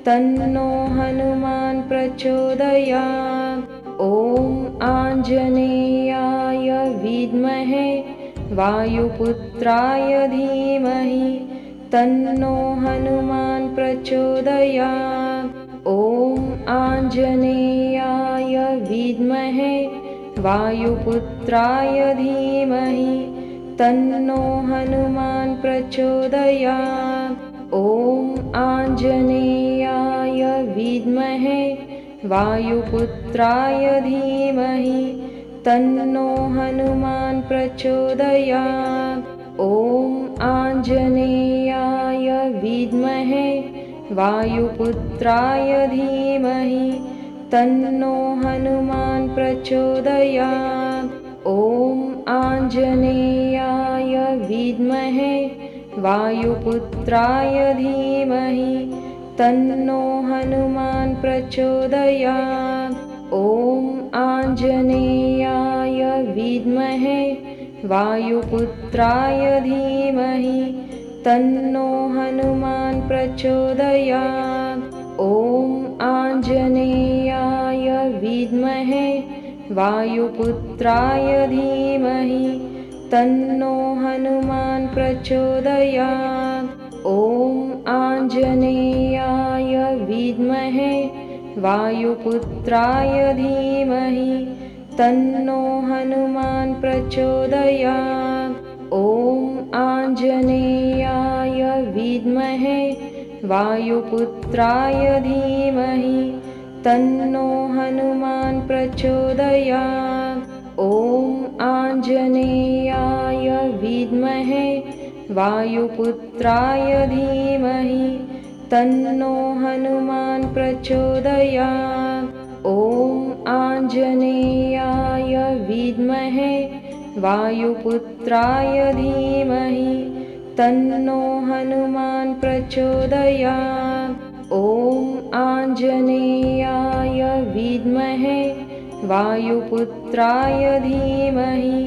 तन्नो हनुमान् प्रचोदयात्। ॐ आञ्जनेयाय विद्महे वायुपुत्राय धीमहि तन्नो हनुमान् प्रचोदयात्। ॐ आञ्जनेयाय विद्महे वायुपुत्राय धीमहि तन्नो हनुमान् प्रचोदयात्। ॐ आञ्जनेयाय विद्महे वायुपुत्राय धीमहि तन्नो हनुमान् प्रचोदयात्। ॐ आञ्जनेयाय विद्महे वायुपुत्राय धीमहि तन्नो हनुमान् प्रचोदयात्। ॐ आञ्जनेयाय विद्महे वायुपुत्राय धीमहि तन्नो हनुमान् प्रचोदयात्। ॐ आञ्जनेयाय विद्महे वायुपुत्राय धीमहि तन्नो हनुमान् प्रचोदयात्। ॐ आञ्जनेयाय विद्महे वायुपुत्राय धीमहि तन्नो हनुमान् प्रचोदयात्। ॐ आञ्जनेयाय विद्महे वायुपुत्राय धीमहि तन्नो हनुमान् प्रचोदयात्। ॐ आञ्जनेयाय विद्महे वायुपुत्राय धीमहि तन्नो हनुमान् प्रचोदयात्। ॐ आञ्जनेयाय विद्महे वायुपुत्राय धीमहि तन्नो हनुमान् प्रचोदयात्। ॐ आञ्जनेयाय विद्महे वायुपुत्राय धीमहि तन्नो हनुमान् प्रचोदयात्। ॐ आञ्जनेयाय विद्महे वायुपुत्राय धीमहि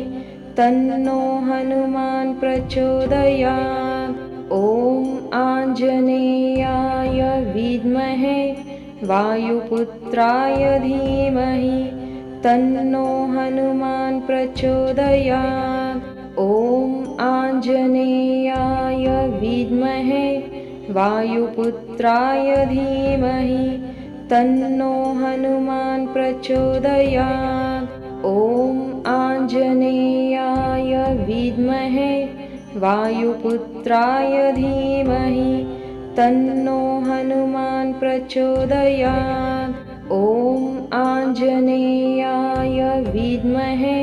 तन्नो हनुमान् प्रचोदयात्। ॐ आञ्जनेयाय विद्महे वायुपुत्राय धीमहि तन्नो हनुमान् प्रचोदयात्। ॐ आञ्जनेयाय विद्महे वायुपुत्राय धीमहि तन्नो हनुमान् प्रचोदयात्। ॐ आञ्जनेयाय विद्महे वायुपुत्राय धीमहि तन्नो हनुमान् प्रचोदयात्। ॐ आञ्जनेयाय विद्महे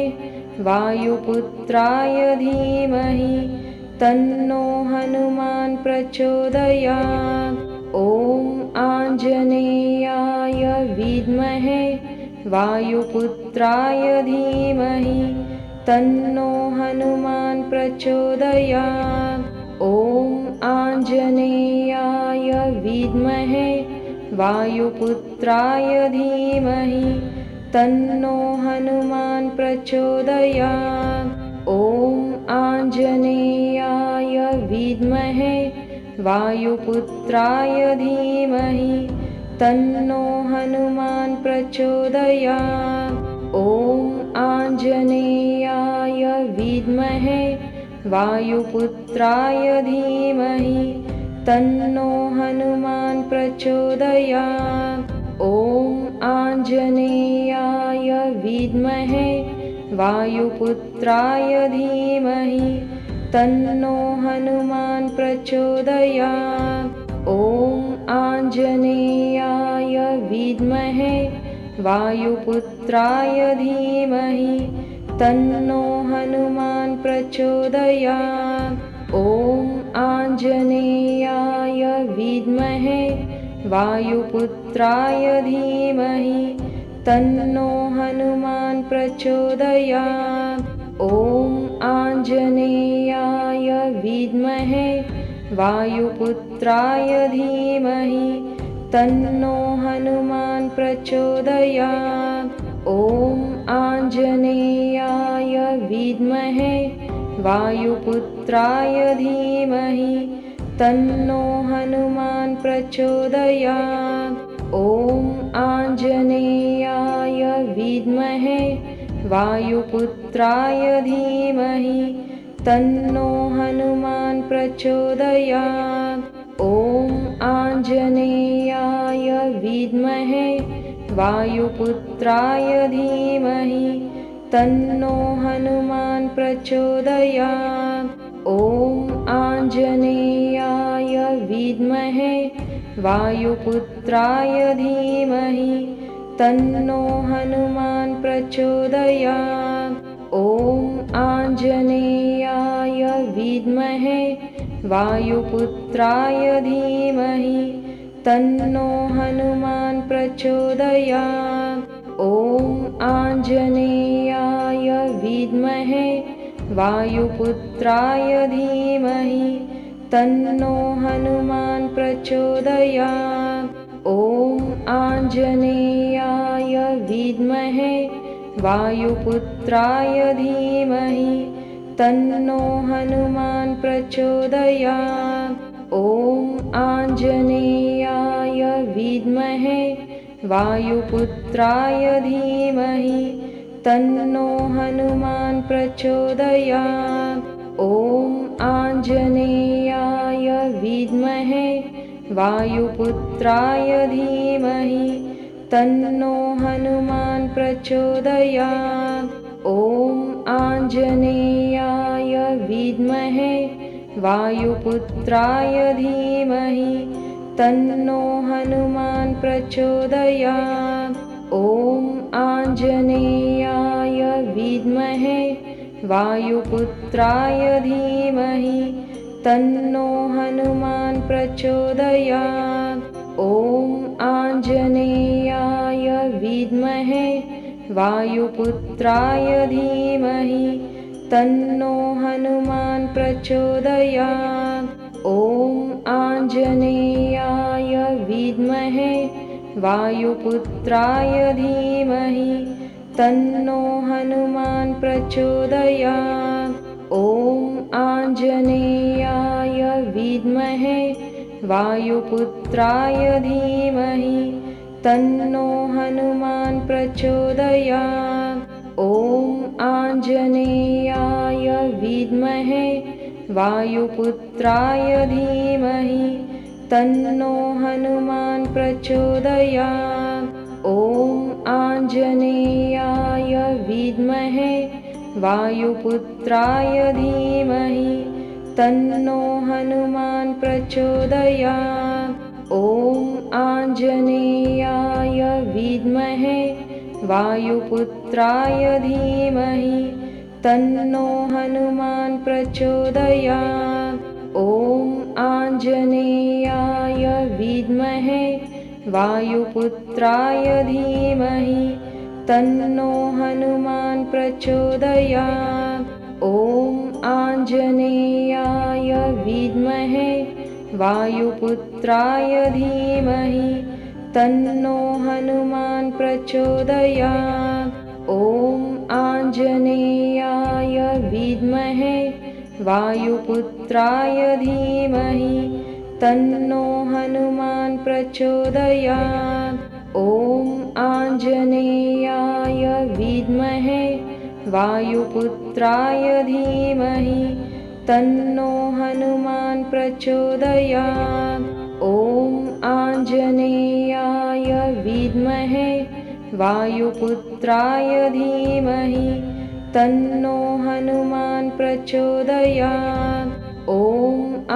वायुपुत्राय धीमहि तन्नो हनुमान् प्रचोदयात्। ॐ आञ्जनेयाय विद्महे वायुपुत्राय धीमहि तन्नो हनुमान् प्रचोदयात्। ॐ आञ्जनेयाय विद्महे वायुपुत्राय धीमहि तन्नो हनुमान् प्रचोदयात्। ॐ आञ्जनेयाय विद्महे वायुपुत्राय धीमहि तन्नो हनुमान् प्रचोदयात्। ॐ आञ्जनेयाय विद्महे वायुपुत्राय धीमहि तन्नो हनुमान् प्रचोदयात्। ॐ आञ्जनेयाय विद्महे वायुपुत्राय धीमहि तन्नो हनुमान् प्रचोदयात्। ॐ आञ्जनेयाय विद्महे वायुपुत्राय धीमहि तन्नो हनुमान् प्रचोदयात्। ॐ आञ्जनेयाय विद्महे वायुपुत्राय धीमहि तन्नो हनुमान् प्रचोदयात्। ॐ आञ्जनेयाय विद्महे वायुपुत्राय धीमहि तन्नो हनुमान् प्रचोदयात्। ॐ आञ्जनेयाय विद्महे वायुपुत्राय धीमहि तन्नो हनुमान् प्रचोदयात्। ॐ आञ्जनेयाय विद्महे वायुपुत्राय धीमहि तन्नो हनुमान् प्रचोदयात्। ॐ आञ्जनेयाय विद्महे वायुपुत्राय धीमहि तन्नो हनुमान् प्रचोदयात्। ॐ आञ्जनेयाय विद्महे वायुपुत्राय धीमहि तन्नो हनुमान् प्रचोदयात्। ॐ आञ्जनेयाय विद्महे वायुपुत्राय धीमहि तन्नो हनुमान् प्रचोदयात्। ॐ आञ्जनेयाय विद्महे वायुपुत्राय धीमहि तन्नो हनुमान् प्रचोदयात्। ॐ आञ्जनेयाय विद्महे वायुपुत्राय धीमहि तन्नो हनुमान् प्रचोदयात्। ॐ आञ्जनेयाय विद्महे वायुपुत्राय धीमहि तन्नो हनुमान् प्रचोदयात्। ॐ आञ्जनेयाय विद्महे वायुपुत्राय धीमहि तन्नो हनुमान् प्रचोदयात्। ॐ आञ्जनेयाय विद्महे वायुपुत्राय धीमहि तन्नो हनुमान् प्रचोदयात्। ॐ आञ्जनेयाय विद्महे वायुपुत्राय धीमहि तन्नो हनुमान् प्रचोदयात्। ॐ आञ्जनेयाय विद्महे वायुपुत्राय धीमहि तन्नो हनुमान् प्रचोदयात्। ॐ आञ्जनेयाय विद्महे वायुपुत्राय धीमहि तन्नो हनुमान् प्रचोदयात्। ॐ आञ्जनेयाय विद्महे वायुपुत्राय धीमहि तन्नो हनुमान् प्रचोदयात्। ॐ आञ्जनेयाय विद्महे वायुपुत्राय धीमहि तन्नो हनुमान् प्रचोदयात्। ॐ आञ्जनेयाय विद्महे वायुपुत्राय धीमहि तन्नो हनुमान् प्रचोदयात्। ॐ आञ्जनेयाय विद्महे वायुपुत्राय धीमहि तन्नो हनुमान् प्रचोदयात्। ॐ आञ्जनेयाय विद्महे वायुपुत्राय धीमहि तन्नो हनुमान् प्रचोदयात्। ॐ आञ्जनेयाय विद्महे वायुपुत्राय धीमहि तन्नो हनुमान् प्रचोदयात्। ॐ आञ्जनेयाय विद्महे वायुपुत्राय धीमहि तन्नो हनुमान् प्रचोदयात्। ॐ आञ्जनेयाय विद्महे वायुपुत्राय धीमहि तन्नो हनुमान् प्रचोदयात्। ॐ आञ्जनेयाय विद्महे वायुपुत्राय धीमहि तन्नो हनुमान् प्रचोदयात्। ॐ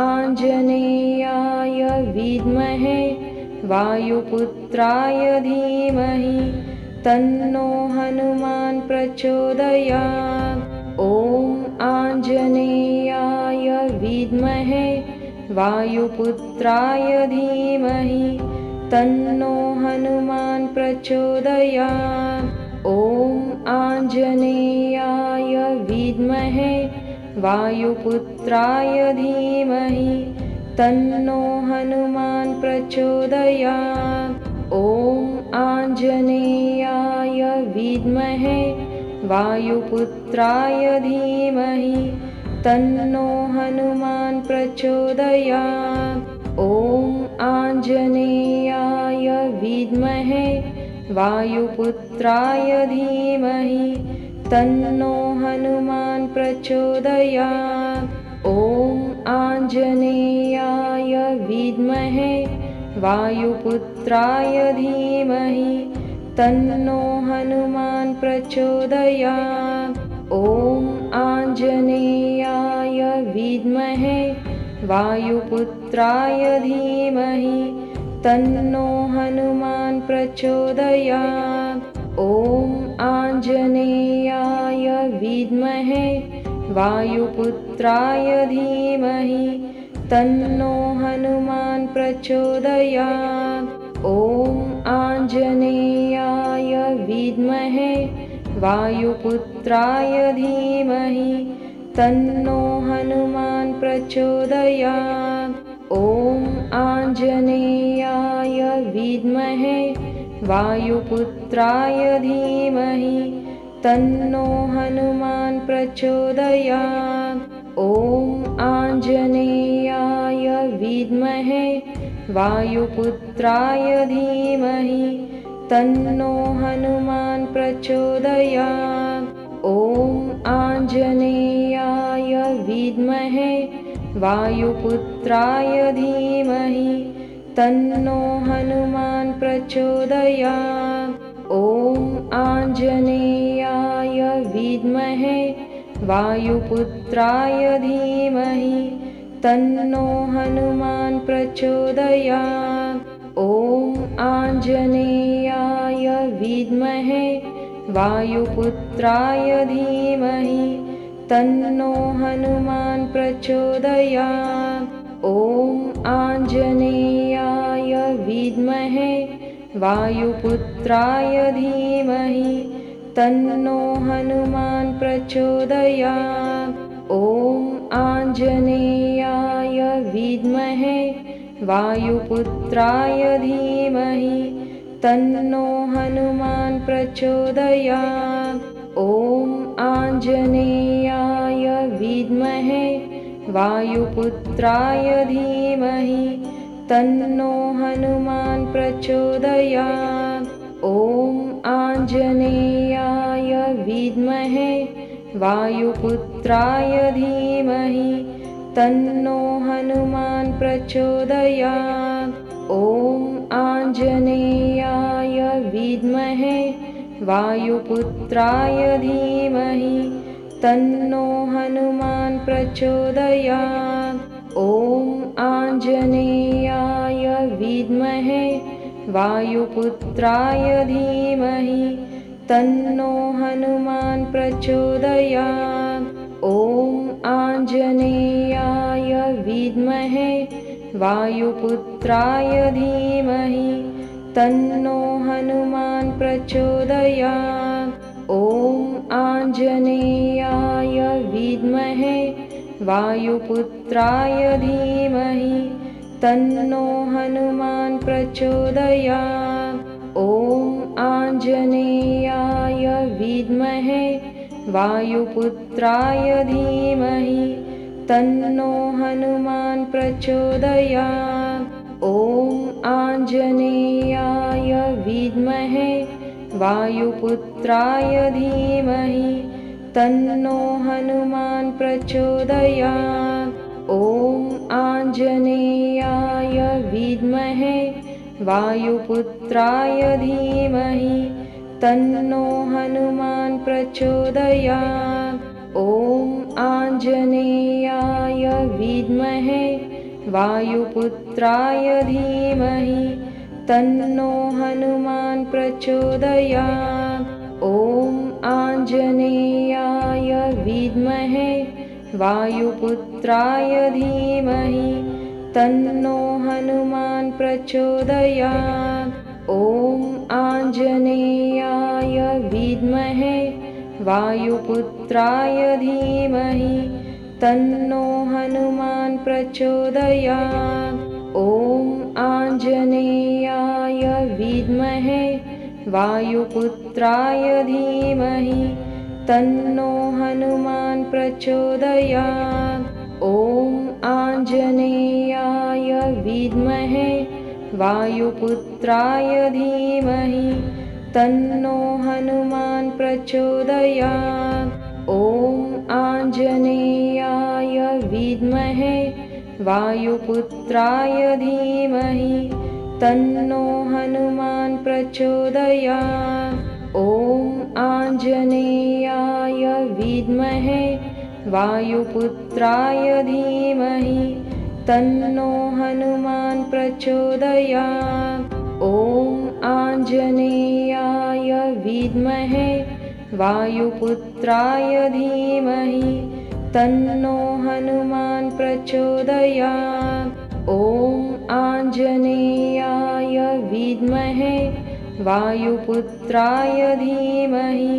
आञ्जनेयाय विद्महे वायुपुत्राय धीमहि तन्नो हनुमान् प्रचोदयात्। ॐ आञ्जनेयाय विद्महे वायुपुत्राय धीमहि तन्नो हनुमान् प्रचोदयात्। ॐ आञ्जनेयाय विद्महे वायुपुत्राय धीमहि तन्नो हनुमान् प्रचोदयात्। ॐ आञ्जनेयाय विद्महे वायुपुत्राय धीमहि तन्नो हनुमान् प्रचोदयात्। ॐ आञ्जनेयाय विद्महे वायुपुत्राय धीमहि तन्नो हनुमान् प्रचोदयात्। ॐ आञ्जनेयाय विद्महे वायुपुत्राय धीमहि तन्नो हनुमान् प्रचोदयात्। ॐ आञ्जनेयाय विद्महे वायुपुत्राय धीमहि तन्नो हनुमान् प्रचोदयात्। ॐ आञ्जनेयाय विद्महे वायुपुत्राय धीमहि तन्नो हनुमान् प्रचोदयात्। ॐ आञ्जनेयाय विद्महे वायुपुत्राय धीमहि तन्नो हनुमान् प्रचोदयात्। ॐ आञ्जनेयाय विद्महे वायुपुत्राय धीमहि तन्नो हनुमान् प्रचोदयात्। ॐ आञ्जनेयाय विद्महे वायुपुत्राय धीमहि तन्नो हनुमान् प्रचोदयात्। ॐ आञ्जनेयाय विद्महे वायुपुत्राय धीमहि तन्नो हनुमान् प्रचोदयात्। ॐ आञ्जनेयाय विद्महे वायुपुत्राय धीमहि तन्नो हनुमान् प्रचोदयात्। ॐ आञ्जनेयाय विद्महे वायुपुत्राय धीमहि तन्नो हनुमान् प्रचोदयात्। ॐ आञ्जनेयाय विद्महे वायुपुत्राय धीमहि तन्नो हनुमान् प्रचोदयात्। ॐ आञ्जनेयाय विद्महे वायुपुत्राय धीमहि तन्नो हनुमान् प्रचोदयात्। ॐ आञ्जनेयाय विद्महे वायुपुत्राय धीमहि तन्नो हनुमान् प्रचोदयात्। ॐ आञ्जनेयाय विद्महे वायुपुत्राय धीमहि तन्नो हनुमान् प्रचोदयात्। ॐ आञ्जनेयाय विद्महे वायुपुत्राय धीमहि तन्नो हनुमान् प्रचोदयात्। ॐ आञ्जनेयाय विद्महे वायुपुत्राय धीमहि तन्नो हनुमान् प्रचोदयात्। ॐ आञ्जनेयाय विद्महे वायुपुत्राय धीमहि तन्नो हनुमान् प्रचोदयात्। ॐ आञ्जनेयाय विद्महे वायुपुत्राय धीमहि तन्नो हनुमान् प्रचोदयात्। ॐ आञ्जनेयाय विद्महे वायुपुत्राय धीमहि तन्नो हनुमान् प्रचोदयात्। ॐ आञ्जनेयाय विद्महे वायुपुत्राय धीमहि तन्नो हनुमान् प्रचोदयात्। ॐ आञ्जनेयाय विद्महे वायुपुत्राय धीमहि तन्नो हनुमान् प्रचोदयात्। ॐ आञ्जनेयाय विद्महे वायुपुत्राय धीमहि तन्नो हनुमान् प्रचोदयात्। ॐ आञ्जनेयाय विद्महे वायुपुत्राय धीमहि तन्नो हनुमान् प्रचोदयात्। ॐ आञ्जनेयाय विद्महे वायुपुत्राय धीमहि तन्नो हनुमान् प्रचोदयात्। ॐ आञ्जनेयाय विद्महे वायुपुत्राय धीमहि तन्नो हनुमान् प्रचोदयात्। ॐ आञ्जनेयाय विद्महे वायुपुत्राय धीमहि तन्नो हनुमान् प्रचोदयात्। ॐ आञ्जनेयाय विद्महे वायुपुत्राय धीमहि तन्नो हनुमान् प्रचोदयात्। ॐ आञ्जनेयाय विद्महे वायुपुत्राय धीमहि तन्नो हनुमान् प्रचोदयात्। ॐ आञ्जनेयाय विद्महे वायुपुत्राय धीमहि तन्नो हनुमान् प्रचोदयात्। ॐ आञ्जनेयाय विद्महे वायुपुत्राय धीमहि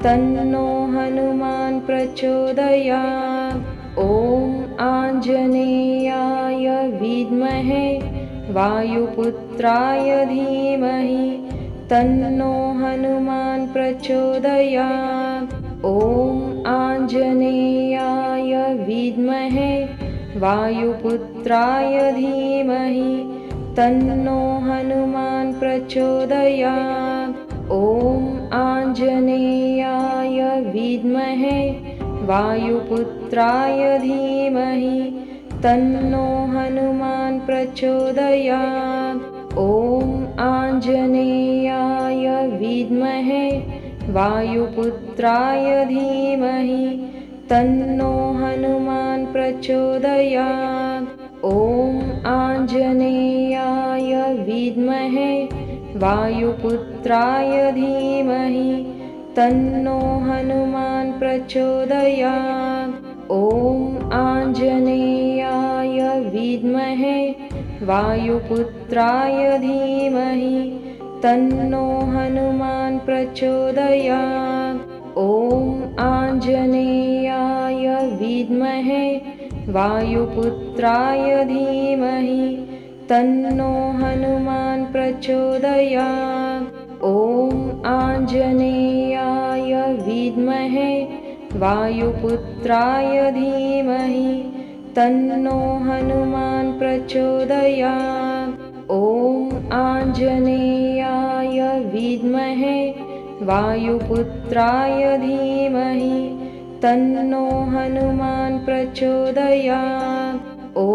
तन्नो हनुमान् प्रचोदयात्। ॐ आञ्जनेयाय विद्महे वायुपुत्राय धीमहि तन्नो हनुमान् प्रचोदयात्। ॐ आञ्जनेयाय विद्महे वायुपुत्राय धीमहि तन्नो हनुमान् प्रचोदयात्। ॐ आञ्जनेयाय विद्महे वायुपुत्राय धीमहि तन्नो हनुमान् प्रचोदयात्। ॐ आञ्जनेयाय विद्महे वायुपुत्राय धीमहि तन्नो हनुमान् प्रचोदयात्। ॐ आञ्जनेयाय विद्महे वायुपुत्राय धीमहि तन्नो हनुमान् प्रचोदयात्। ॐ आञ्जनेयाय विद्महे वायुपुत्राय धीमहि तन्नो हनुमान् प्रचोदयात्। ॐ आञ्जनेयाय विद्महे वायुपुत्राय धीमहि तन्नो हनुमान् प्रचोदयात्। ॐ आञ्जनेयाय विद्महे वायुपुत्राय धीमहि तन्नो हनुमान् प्रचोदयात्। ॐ आञ्जनेयाय विद्महे वायुपुत्राय धीमहि तन्नो हनुमान् प्रचोदयात्। ॐ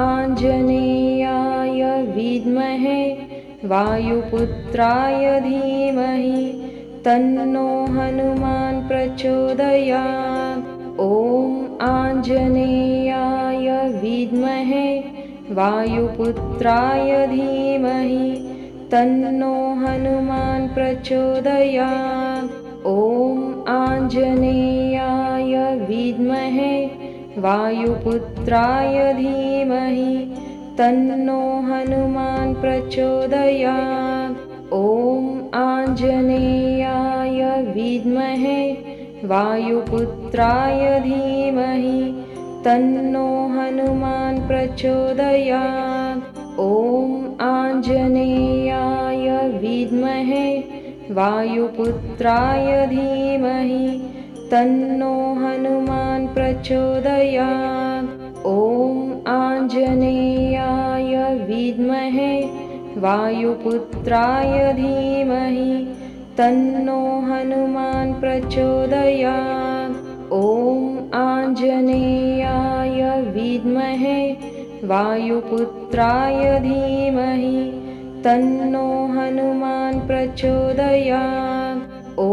आञ्जनेयाय विद्महे वायुपुत्राय धीमहि तन्नो हनुमान् प्रचोदयात्। ॐ आञ्जनेयाय विद्महे वायुपुत्राय धीमहि तन्नो हनुमान् प्रचोदयात्। ॐ आञ्जनेयाय विद्महे वायुपुत्राय धीमहि तन्नो हनुमान् प्रचोदयात्। ॐ आञ्जनेयाय विद्महे वायुपुत्राय धीमहि तन्नो हनुमान् प्रचोदयात्। ॐ आञ्जनेयाय विद्महे वायुपुत्राय धीमहि तन्नो हनुमान् प्रचोदयात्। ॐ आञ्जनेयाय विद्महे वायुपुत्राय धीमहि तन्नो हनुमान् प्रचोदयात्। ॐ आञ्जनेयाय विद्महे वायुपुत्राय धीमहि तन्नो हनुमान् प्रचोदयात्। ॐ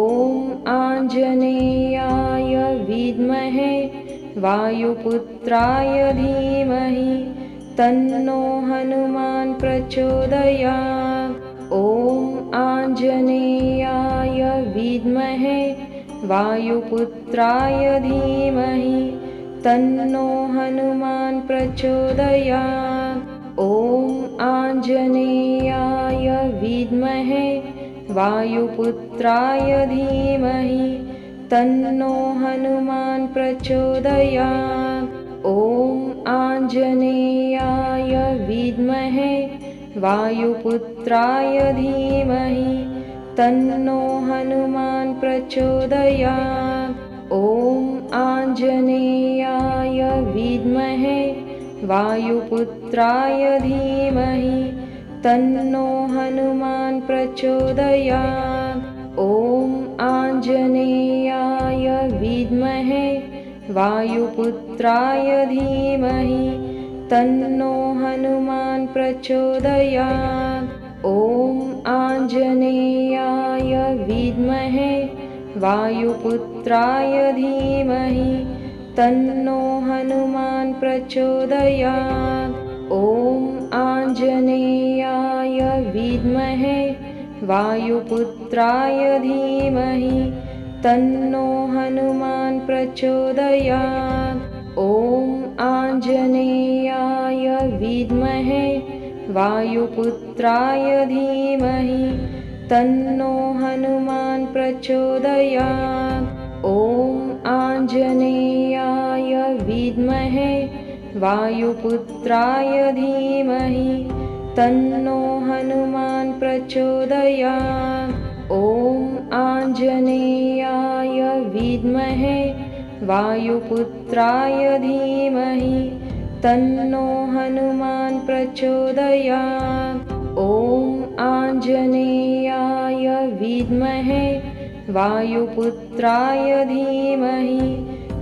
आञ्जनेयाय विद्महे वायुपुत्राय धीमहि तन्नो हनुमान् प्रचोदयात्। ॐ आञ्जनेयाय विद्महे वायुपुत्राय धीमहि तन्नो हनुमान् प्रचोदयात्। ॐ आञ्जनेयाय विद्महे वायुपुत्राय धीमहि तन्नो हनुमान् प्रचोदयात्। ॐ आञ्जनेयाय विद्महे वायुपुत्राय धीमहि तन्नो हनुमान् प्रचोदयात्। ॐ आञ्जनेयाय विद्महे वायुपुत्राय धीमहि तन्नो हनुमान् प्रचोदयात्। ॐ आञ्जनेयाय विद्महे वायुपुत्राय धीमहि तन्नो हनुमान् प्रचोदयात्। ॐ आञ्जनेयाय विद्महे वायुपुत्राय धीमहि तन्नो हनुमान् प्रचोदयात्। ॐ आञ्जनेयाय विद्महे वायुपुत्राय धीमहि तन्नो हनुमान् प्रचोदयात्। ॐ आञ्जनेयाय विद्महे वायुपुत्राय धीमहि तन्नो हनुमान् प्रचोदयात्। ॐ आञ्जनेयाय विद्महे वायुपुत्राय धीमहि तन्नो हनुमान् प्रचोदयात्। ॐ आञ्जनेयाय विद्महे वायुपुत्राय धीमहि तन्नो हनुमान् प्रचोदयात्। ॐ आञ्जनेयाय विद्महे वायुपुत्राय धीमहि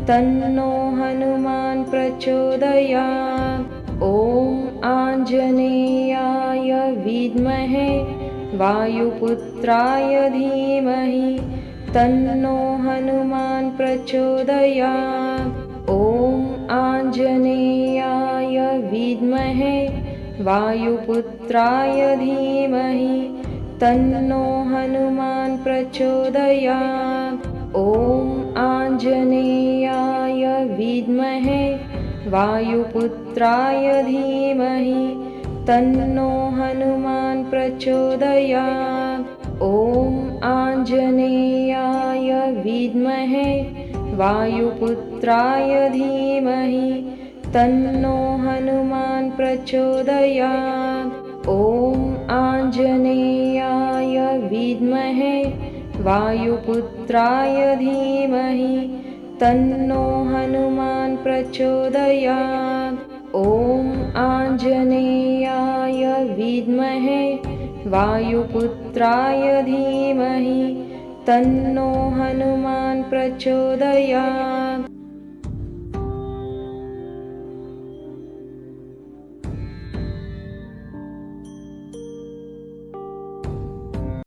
तन्नो हनुमान् प्रचोदयात्। ॐ आञ्जनेयाय विद्महे वायुपुत्राय धीमहि तन्नो हनुमान् प्रचोदयात्। ॐ आञ्जनेयाय विद्महे वायुपुत्राय धीमहि तन्नो हनुमान् प्रचोदयात्। ॐ आञ्जनेयाय विद्महे वायुपुत्राय धीमहि तन्नो हनुमान् प्रचोदयात्। ॐ आञ्जनेयाय विद्महे वायुपुत्राय धीमहि तन्नो हनुमान् प्रचोदयात्। ॐ आञ्जनेयाय विद्महे वायुपुत्राय धीमहि तन्नो हनुमान् प्रचोदयात्। ॐ आञ्जनेयाय विद्महे वायुपुत्राय धीमहि तन्नो हनुमान् प्रचोदयात्।